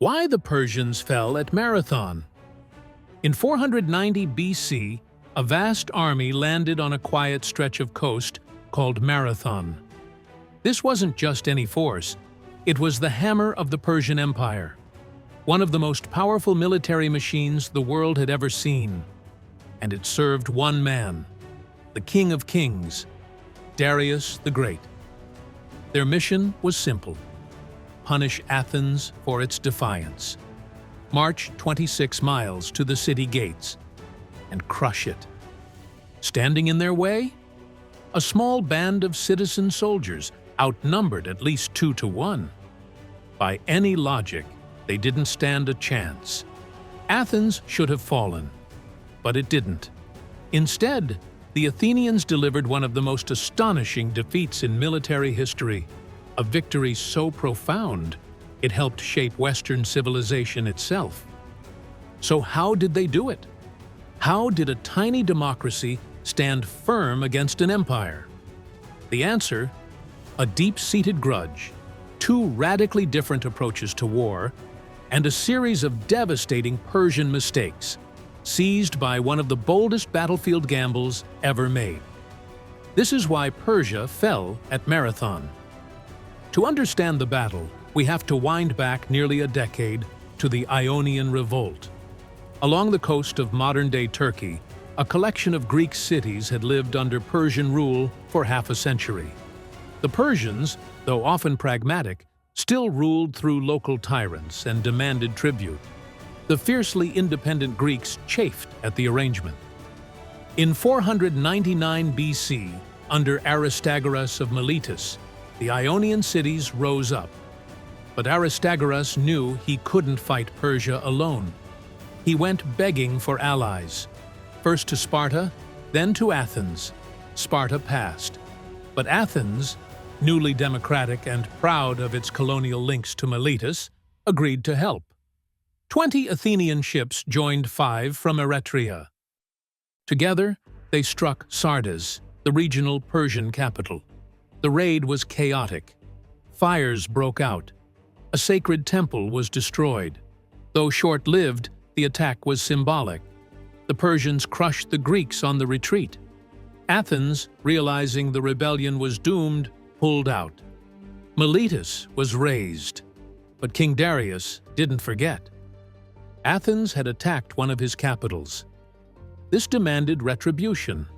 Why the Persians fell at Marathon. In 490 BC, a vast army landed on a quiet stretch of coast called Marathon. This wasn't just any force, it was the hammer of the Persian Empire, one of the most powerful military machines the world had ever seen. And it served one man, the King of Kings, Darius the Great. Their mission was simple: punish Athens for its defiance, march 26 miles to the city gates, and crush it. Standing in their way? A small band of citizen soldiers, outnumbered at least 2 to 1. By any logic, they didn't stand a chance. Athens should have fallen, but it didn't. Instead, the Athenians delivered one of the most astonishing defeats in military history, a victory so profound it helped shape Western civilization itself. So how did they do it? How did a tiny democracy stand firm against an empire? The answer: a deep-seated grudge, 2 radically different approaches to war, and a series of devastating Persian mistakes, seized by one of the boldest battlefield gambles ever made. This is why Persia fell at Marathon. To understand the battle, we have to wind back nearly a decade to the Ionian Revolt. Along the coast of modern-day Turkey, a collection of Greek cities had lived under Persian rule for half a century. The Persians, though often pragmatic, still ruled through local tyrants and demanded tribute. The fiercely independent Greeks chafed at the arrangement. In 499 BC, under Aristagoras of Miletus, the Ionian cities rose up. But Aristagoras knew he couldn't fight Persia alone. He went begging for allies, first to Sparta, then to Athens. Sparta passed, but Athens, newly democratic and proud of its colonial links to Miletus, agreed to help. 20 Athenian ships joined 5 from Eretria. Together, they struck Sardis, the regional Persian capital. The raid was chaotic. Fires broke out. A sacred temple was destroyed. Though short-lived, the attack was symbolic. The Persians crushed the Greeks on the retreat. Athens, realizing the rebellion was doomed, pulled out. Miletus was razed, but King Darius didn't forget. Athens had attacked one of his capitals. This demanded retribution.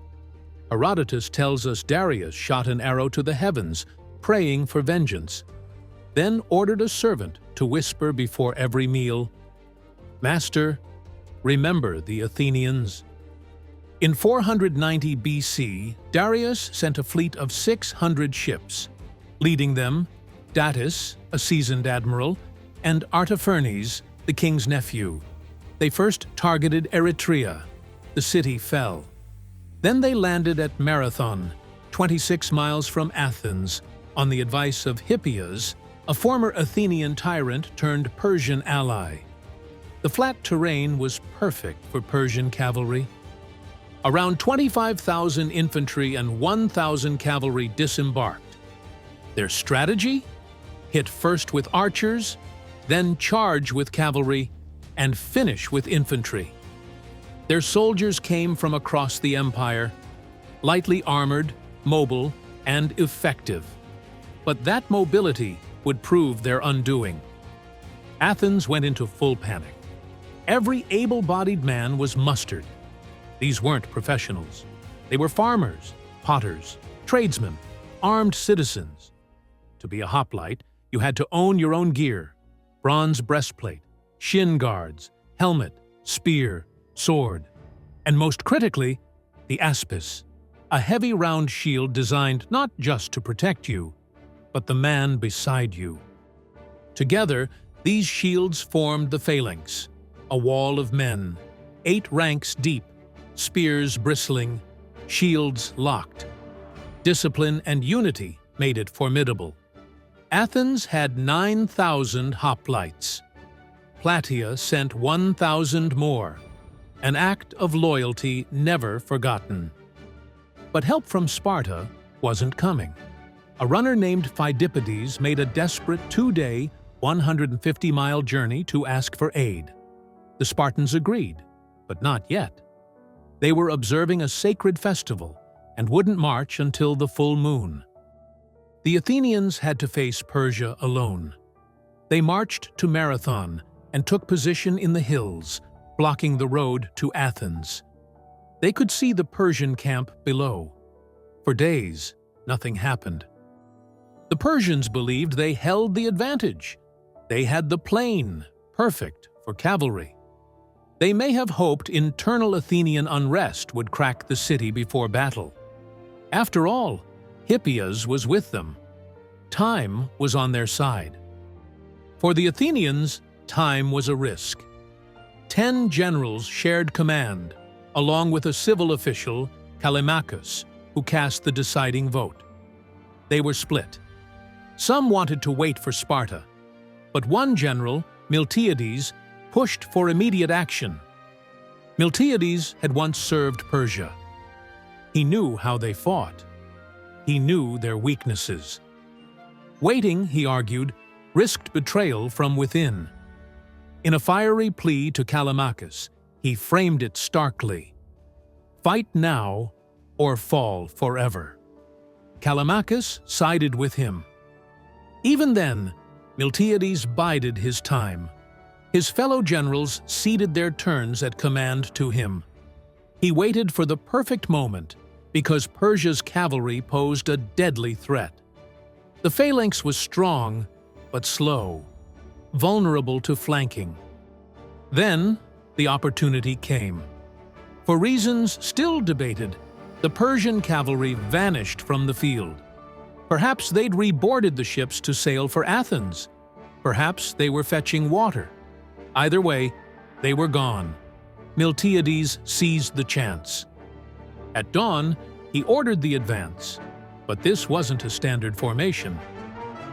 Herodotus tells us Darius shot an arrow to the heavens, praying for vengeance, then ordered a servant to whisper before every meal, "Master, remember the Athenians." In 490 BC, Darius sent a fleet of 600 ships. Leading them, Datis, a seasoned admiral, and Artaphernes, the king's nephew. They first targeted Eretria. The city fell. Then they landed at Marathon, 26 miles from Athens, on the advice of Hippias, a former Athenian tyrant turned Persian ally. The flat terrain was perfect for Persian cavalry. Around 25,000 infantry and 1,000 cavalry disembarked. Their strategy? Hit first with archers, then charge with cavalry, and finish with infantry. Their soldiers came from across the empire, lightly armored, mobile, and effective. But that mobility would prove their undoing. Athens went into full panic. Every able-bodied man was mustered. These weren't professionals. They were farmers, potters, tradesmen, armed citizens. To be a hoplite, you had to own your own gear: bronze breastplate, shin guards, helmet, spear, sword, and most critically, the aspis, a heavy round shield designed not just to protect you, but the man beside you. Together, these shields formed the phalanx, a wall of men, 8 ranks deep, spears bristling, shields locked. Discipline and unity made it formidable. Athens had 9,000 hoplites. Plataea sent 1,000 more, an act of loyalty never forgotten. But help from Sparta wasn't coming. A runner named Pheidippides made a desperate 2-day, 150-mile journey to ask for aid. The Spartans agreed, but not yet. They were observing a sacred festival and wouldn't march until the full moon. The Athenians had to face Persia alone. They marched to Marathon and took position in the hills, blocking the road to Athens. They could see the Persian camp below. For days, nothing happened. The Persians believed they held the advantage. They had the plain, perfect for cavalry. They may have hoped internal Athenian unrest would crack the city before battle. After all, Hippias was with them. Time was on their side. For the Athenians, time was a risk. 10 generals shared command, along with a civil official, Callimachus, who cast the deciding vote. They were split. Some wanted to wait for Sparta, but one general, Miltiades, pushed for immediate action. Miltiades had once served Persia. He knew how they fought. He knew their weaknesses. Waiting, he argued, risked betrayal from within. In a fiery plea to Callimachus, he framed it starkly: "Fight now or fall forever." Callimachus sided with him. Even then, Miltiades bided his time. His fellow generals ceded their turns at command to him. He waited for the perfect moment because Persia's cavalry posed a deadly threat. The phalanx was strong, but slow, vulnerable to flanking. Then, the opportunity came. For reasons still debated, the Persian cavalry vanished from the field. Perhaps they'd reboarded the ships to sail for Athens. Perhaps they were fetching water. Either way, they were gone. Miltiades seized the chance. At dawn, he ordered the advance, but this wasn't a standard formation.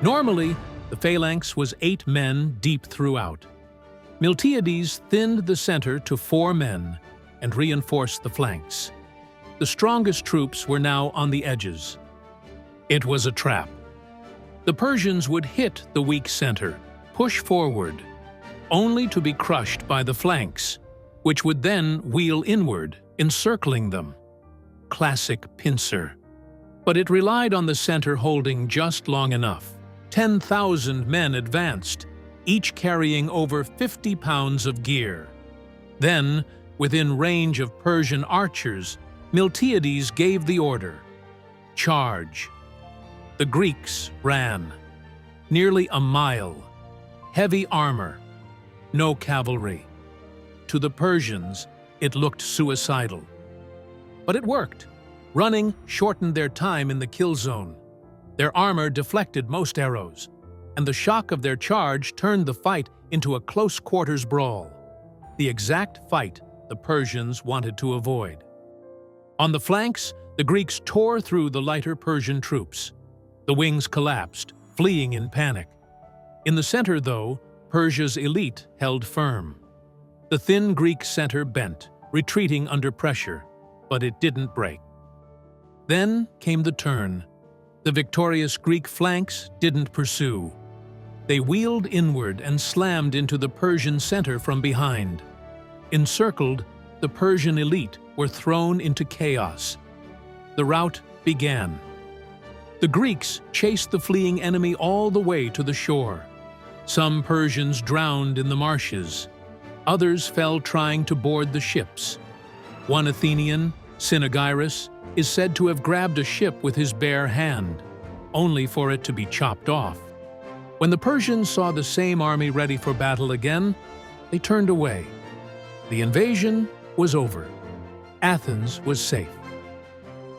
Normally, the phalanx was 8 men deep throughout. Miltiades thinned the center to 4 men and reinforced the flanks. The strongest troops were now on the edges. It was a trap. The Persians would hit the weak center, push forward, only to be crushed by the flanks, which would then wheel inward, encircling them. Classic pincer. But it relied on the center holding just long enough. 10,000 men advanced, each carrying over 50 pounds of gear. Then, within range of Persian archers, Miltiades gave the order: charge. The Greeks ran. Nearly a mile. Heavy armor. No cavalry. To the Persians, it looked suicidal. But it worked. Running shortened their time in the kill zone. Their armor deflected most arrows, and the shock of their charge turned the fight into a close-quarters brawl, the exact fight the Persians wanted to avoid. On the flanks, the Greeks tore through the lighter Persian troops. The wings collapsed, fleeing in panic. In the center, though, Persia's elite held firm. The thin Greek center bent, retreating under pressure, but it didn't break. Then came the turn. The victorious Greek flanks didn't pursue. They wheeled inward and slammed into the Persian center from behind. Encircled, the Persian elite were thrown into chaos. The rout began. The Greeks chased the fleeing enemy all the way to the shore. Some Persians drowned in the marshes. Others fell trying to board the ships. One Athenian, Cynaegirus, is said to have grabbed a ship with his bare hand, only for it to be chopped off. When the Persians saw the same army ready for battle again, they turned away. The invasion was over. Athens was safe.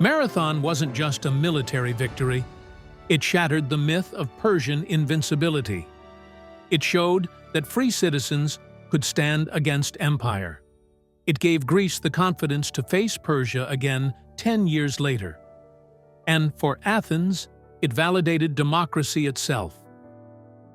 Marathon wasn't just a military victory. It shattered the myth of Persian invincibility. It showed that free citizens could stand against empire. It gave Greece the confidence to face Persia again 10 years later. And for Athens, it validated democracy itself.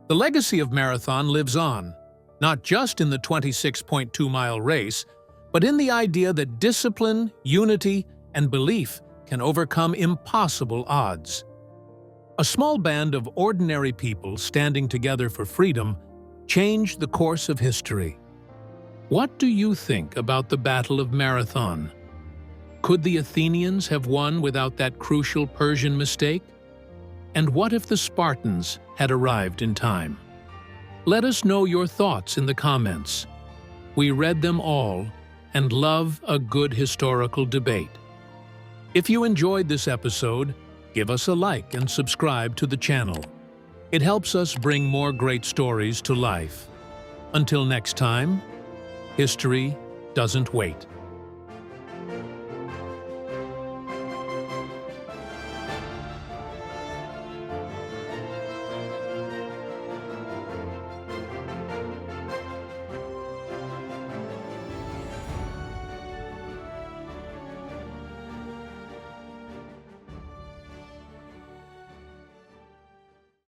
The legacy of Marathon lives on, not just in the 26.2-mile race, but in the idea that discipline, unity, and belief can overcome impossible odds. A small band of ordinary people standing together for freedom changed the course of history. What do you think about the Battle of Marathon? Could the Athenians have won without that crucial Persian mistake? And what if the Spartans had arrived in time? Let us know your thoughts in the comments. We read them all and love a good historical debate. If you enjoyed this episode, give us a like and subscribe to the channel. It helps us bring more great stories to life. Until next time, history doesn't wait.